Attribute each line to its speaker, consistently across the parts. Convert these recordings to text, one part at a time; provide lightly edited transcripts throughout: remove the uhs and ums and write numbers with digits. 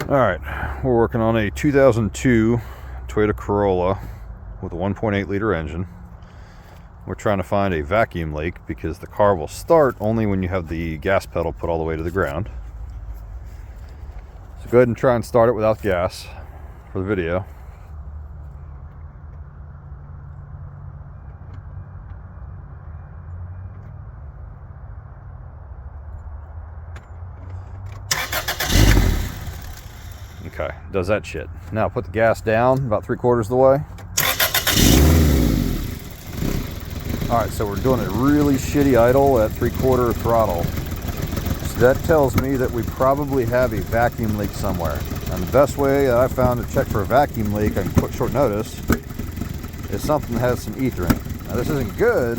Speaker 1: Alright, we're working on a 2002 Toyota Corolla with a 1.8 liter engine. We're trying to find a vacuum leak because the car will start only when you have the gas pedal put all the way to the ground. So go ahead and try and start it without gas for the video. Okay, does that shit. Now put the gas down about 3/4 of the way. Alright, so we're doing a really shitty idle at 3/4 throttle. So that tells me that we probably have a vacuum leak somewhere. And the best way that I found to check for a vacuum leak on short notice is something that has some ether in it. Now this isn't good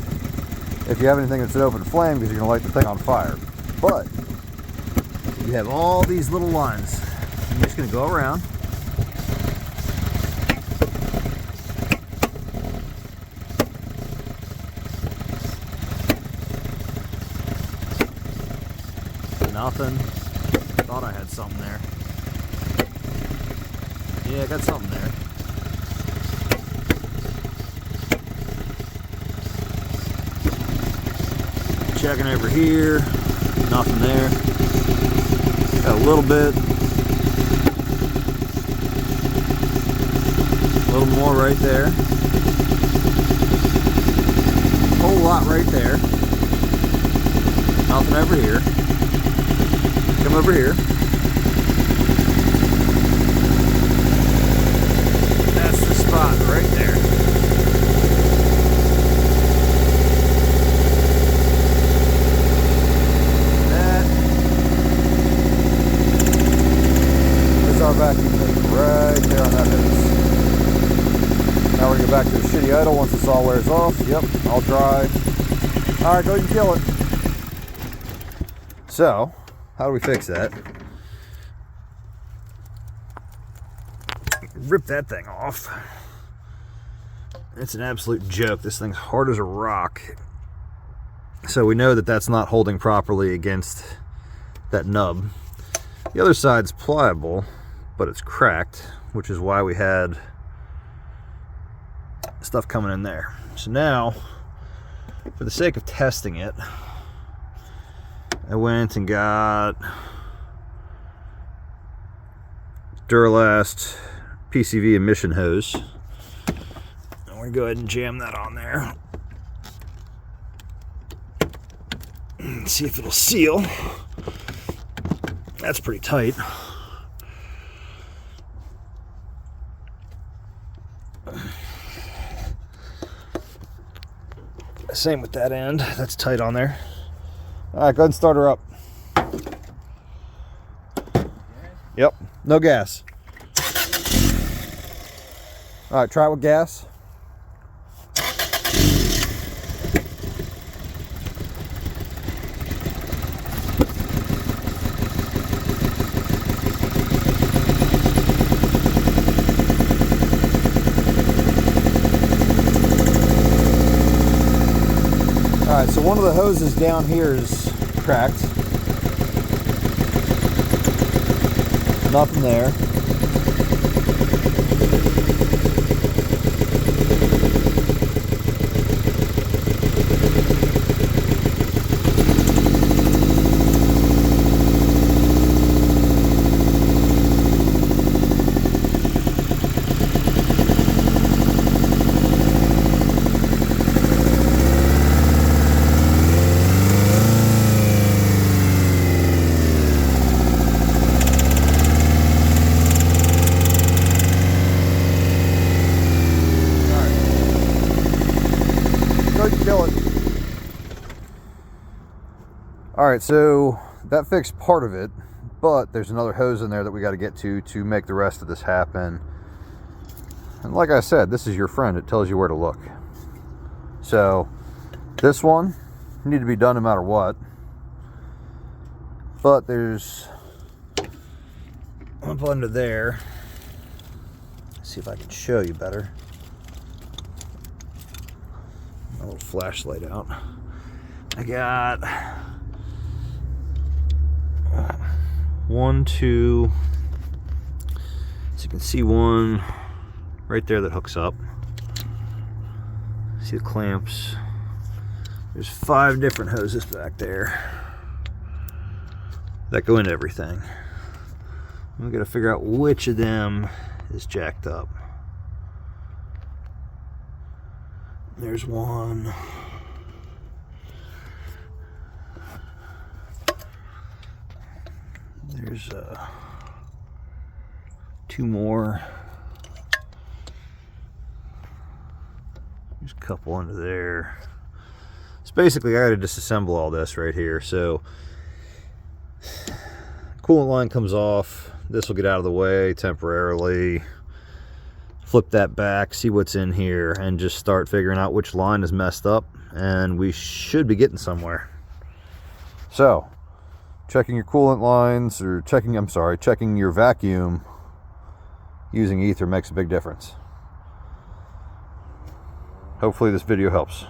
Speaker 1: if you have anything that's an open flame because you're going to light the thing on fire. But you have all these little lines. I'm just going to go around. Nothing. Thought I had something there. Yeah, I got something there. Checking over here. Nothing there. Got a little bit. A little more right there. Whole lot right there. Nothing over here. Come over here. That's the spot right there. That is our vacuum leak right there on that hose. Now we're going to go back to the shitty idle once this all wears off. Yep, all dry. Alright, go ahead and kill it. So, how do we fix that? Rip that thing off. It's an absolute joke. This thing's hard as a rock. So we know that that's not holding properly against that nub. The other side's pliable, but it's cracked, which is why we had stuff coming in there. So now, for the sake of testing it, I went and got Duralast PCV emission hose. I'm going to go ahead and jam that on there and see if it'll seal. That's pretty tight. Same with that end. That's tight on there. Alright, go ahead and start her up. Yep, no gas. Alright, try it with gas. Alright, so one of the hoses down here is cracked. Nothing there. Kill it. Alright, so that fixed part of it, but there's another hose in there that we got to get to make the rest of this happen. And like I said, this is your friend. It tells you where to look. So this one need to be done no matter what, but there's up under there. Let's see if I can show you better. A little flashlight out. I got 1, 2, So you can see one right there that hooks up. See the clamps. There's 5 different hoses back there that go into everything. We gotta figure out which of them is jacked up. There's one. There's 2 more. There's a couple under there. So basically I gotta disassemble all this right here. So coolant line comes off. This will get out of the way temporarily. Flip that back, see what's in here, and just start figuring out which line is messed up, and we should be getting somewhere. So, checking your coolant lines, or checking your vacuum using ether makes a big difference. Hopefully this video helps.